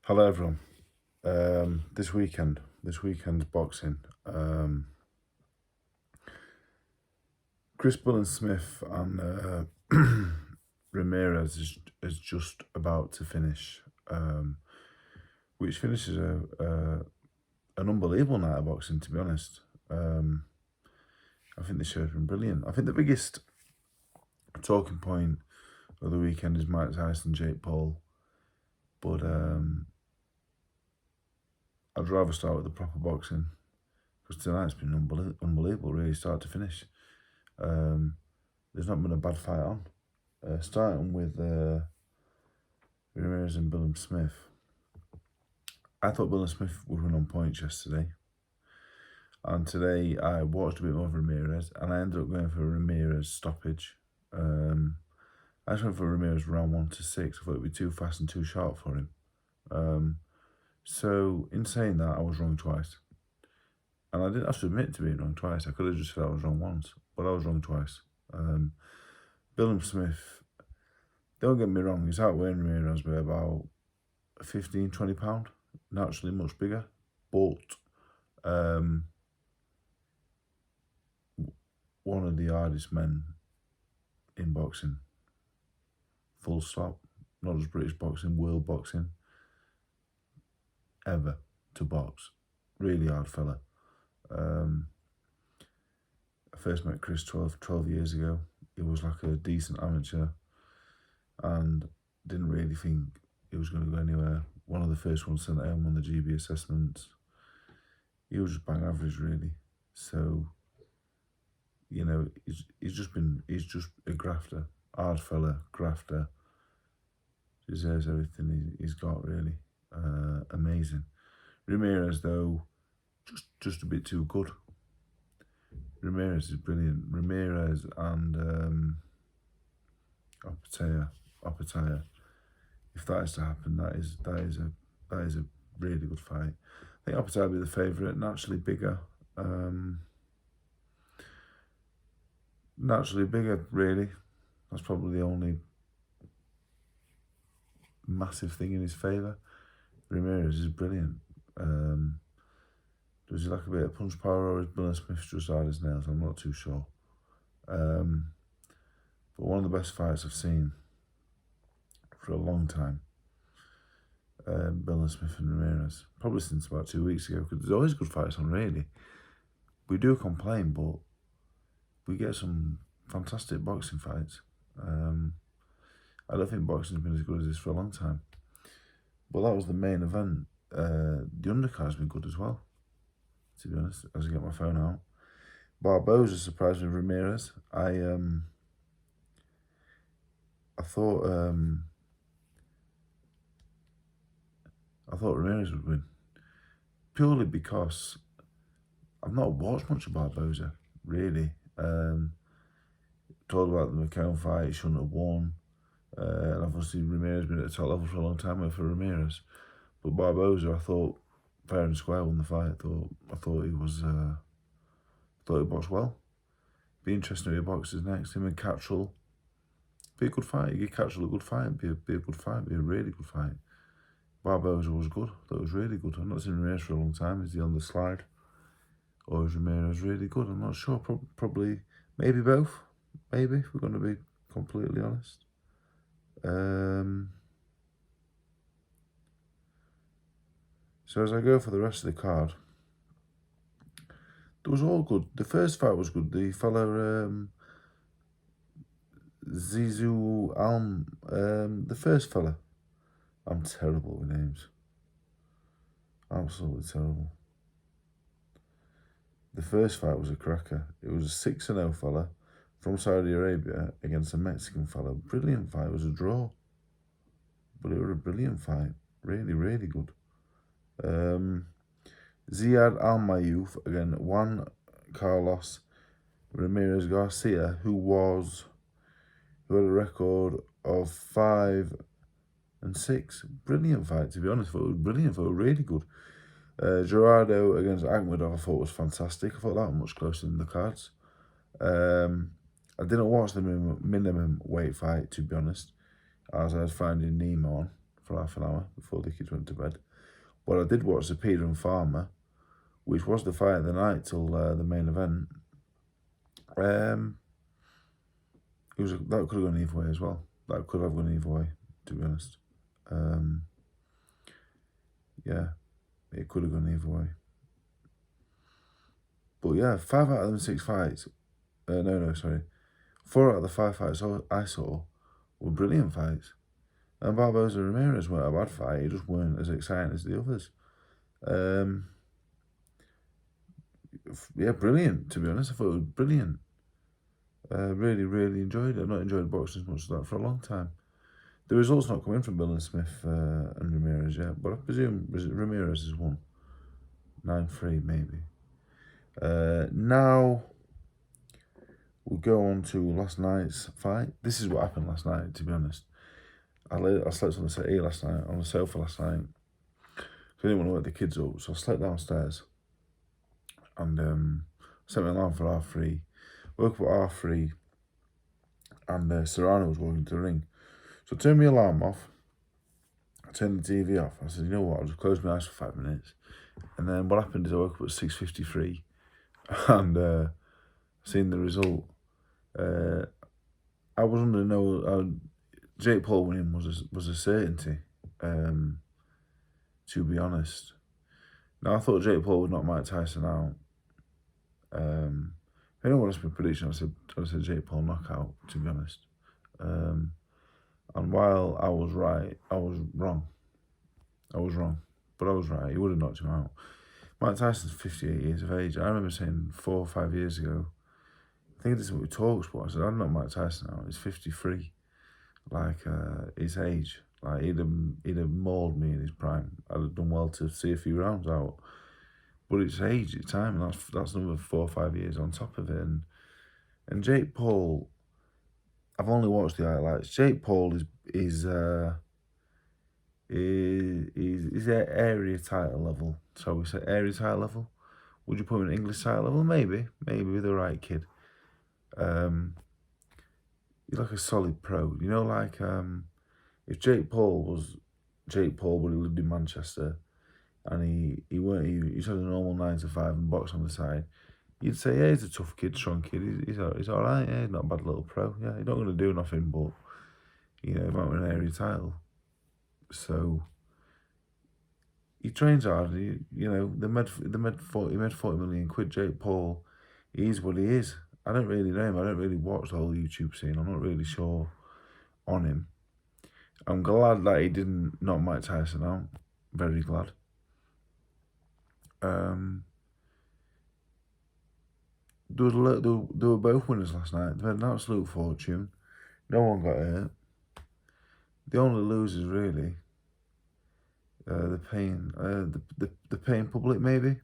Hello everyone. This weekend's boxing. Chris Smith and Ramirez is just about to finish, which finishes an unbelievable night of boxing. To be honest, I think the show's been brilliant. I think the biggest talking point of the weekend is Mike Tyson, Jake Paul, but I'd rather start with the proper boxing because tonight's been unbelievable, really, start to finish. There's not been a bad fight on. Starting with Ramirez and Smith. I thought Smith would win on points yesterday. And today I watched a bit more of Ramirez and I ended up going for a Ramirez stoppage. I just went for Ramirez round 1 to 6. I thought it would be too fast and too sharp for him. So in saying that, I was wrong twice. And I didn't have to admit to being wrong twice. I could have just said I was wrong once, but I was wrong twice. Smith, don't get me wrong, he's outweighing Ramirez by about 15, 20 pounds. Naturally much bigger. But one of the hardest men in boxing. Full stop. Not just British boxing, world boxing. Ever to box. Really hard fella. I first met Chris 12 years ago. He was like a decent amateur and didn't really think he was going to go anywhere. One of the first ones sent home on the GB assessments. He was just bang average, really. So, you know, he's just a grafter. Hard fella, grafter. Deserves everything he's got, really. Amazing. Ramirez, though, just a bit too good. Ramirez is brilliant. Ramirez and Opetaya. If that is to happen, that is a really good fight. I think Opetaya will be the favourite. Naturally bigger. Naturally bigger, really. That's probably the only massive thing in his favour. Ramirez is brilliant. Does he like a bit of punch power, or is Smith just hard as nails? I'm not too sure. But one of the best fights I've seen for a long time. Smith and Ramirez. Probably since about 2 weeks ago, because there's always good fights on, really. We do complain, but we get some fantastic boxing fights. I don't think boxing's been as good as this for a long time. But that was the main event. The undercard's been good as well, to be honest, as I get my phone out. Barboza surprised with Ramirez. I thought Ramirez would win, purely because I've not watched much of Barboza, really. Told about the McCown fight, he shouldn't have won. And obviously Ramirez been at the top level for a long time, went for Ramirez. But Barboza, I thought, fair and square won the fight. I thought he was, thought he boxed well. Be interesting who he boxes next. Him and Cattrall. Be a good fight. You give Cattrall a good fight. Be a good fight. Be a really good fight. Barboza was good. That was really good. I've not seen Ramirez for a long time. Is he on the slide? Or is Ramirez really good? I'm not sure. Probably, maybe both. Maybe, if we're going to be completely honest. So as I go for the rest of the card, it was all good. The first fight was good. The fella, Zizu Alm, the first fella. I'm terrible with names. Absolutely terrible. The first fight was a cracker. It was a 6-0 fella from Saudi Arabia against a Mexican fella. Brilliant fight. It was a draw. But it was a brilliant fight. Really, really good. Ziad Al-Mayouf against Juan Carlos Ramirez Garcia, who had a record of 5-6. Brilliant fight, to be honest. I thought it was brilliant. I thought it was really good. Zurdo against Akhmedov, I thought was fantastic. I thought that was much closer than the cards. I didn't watch the minimum weight fight, to be honest, as I was finding Nemo on. for half an hour before the kids went to bed. But I did watch the Peter and Farmer, which was the fight of the night till the main event. That could have gone either way as well. That could have gone either way, to be honest. Yeah, it could have gone either way. But yeah, 5 out of them 6 fights. 4 out of the 5 fights I saw were brilliant fights. And Barboza Ramirez weren't a bad fight. He just weren't as exciting as the others. Yeah, brilliant, to be honest. I thought it was brilliant. Really, really enjoyed it. I've not enjoyed boxing as much as that for a long time. The results not coming from Bill and Smith and Ramirez yet, but I presume Ramirez has won. 9-3 maybe. Now we'll go on to last night's fight. This is what happened last night, to be honest. I slept on the settee last night, on the sofa last night. So I didn't want to wake the kids up, so I slept downstairs. And set my alarm for 3:30. Woke up at 3:30, and Serrano was walking to the ring. So I turned my alarm off. I turned the TV off. I said, you know what, I'll just close my eyes for 5 minutes. And then what happened is I woke up at 6:53 and seen the result. I was under no... Jake Paul winning was a certainty, to be honest. Now, I thought Jake Paul would knock Mike Tyson out. If anyone asked me a prediction, I said Jake Paul knockout, to be honest. And while I was right, I was wrong. But I was right. He would have knocked him out. Mike Tyson's 58 years of age. I remember saying 4 or 5 years ago, I think this is what we talked about. I said, I'd knock Mike Tyson out. He's 53. Like, his age. Like, he'd have mauled me in his prime. I'd have done well to see a few rounds out. But it's age, it's time, and that's another 4 or 5 years on top of it. And Jake Paul, I've only watched the highlights. Jake Paul is at area title level. So we say area title level. Would you put him in English title level? Maybe with the right kid. He's like a solid pro. You know, like if Jake Paul was Jake Paul, but he lived in Manchester, and he's had a normal 9 to 5 and box on the side, you'd say, yeah, he's a tough kid, strong kid. He's all right. Yeah, he's not a bad little pro. Yeah, he's not going to do nothing, but he might win an area title. So he trains hard. He made 40 million quid. Jake Paul, he's what he is. I don't really know him. I don't really watch the whole YouTube scene. I'm not really sure on him. I'm glad that he didn't knock Mike Tyson out. Very glad. They were both winners last night. They had an absolute fortune. No one got hurt. The only losers, really, the paying public, maybe.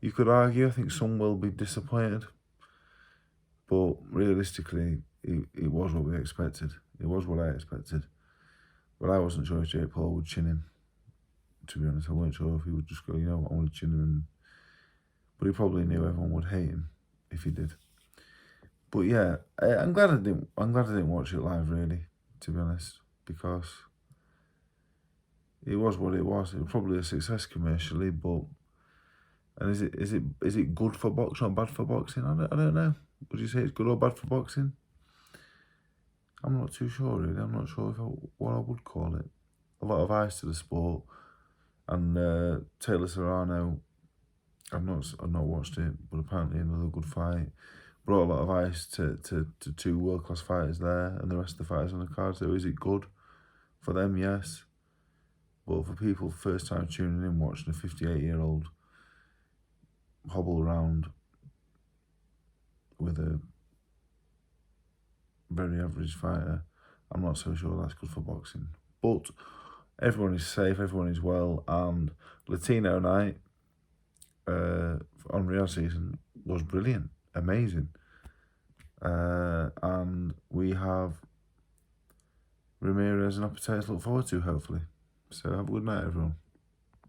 You could argue. I think some will be disappointed. But realistically, it was what we expected. It was what I expected. But I wasn't sure if Jake Paul would chin him. To be honest, I wasn't sure if he would just go, you know what, I want to chin him. But he probably knew everyone would hate him if he did. But yeah, I'm glad I didn't watch it live, really, to be honest, because it was what it was. It was probably a success commercially, but is it good for boxing or bad for boxing? I don't know. Would you say it's good or bad for boxing? I'm not too sure, really. I'm not sure what I would call it. A lot of eyes to the sport, and Taylor Serrano, I've not watched it, but apparently another good fight. Brought a lot of ice to 2 world-class fighters there, and the rest of the fighters on the card. So is it good for them? Yes. But for people first time tuning in, watching a 58-year-old hobble around with a very average fighter, I'm not so sure that's good for boxing. But everyone is safe, everyone is well, and Latino night on Real season was brilliant, amazing. And we have Ramirez and appetites to look forward to, hopefully. So have a good night, everyone.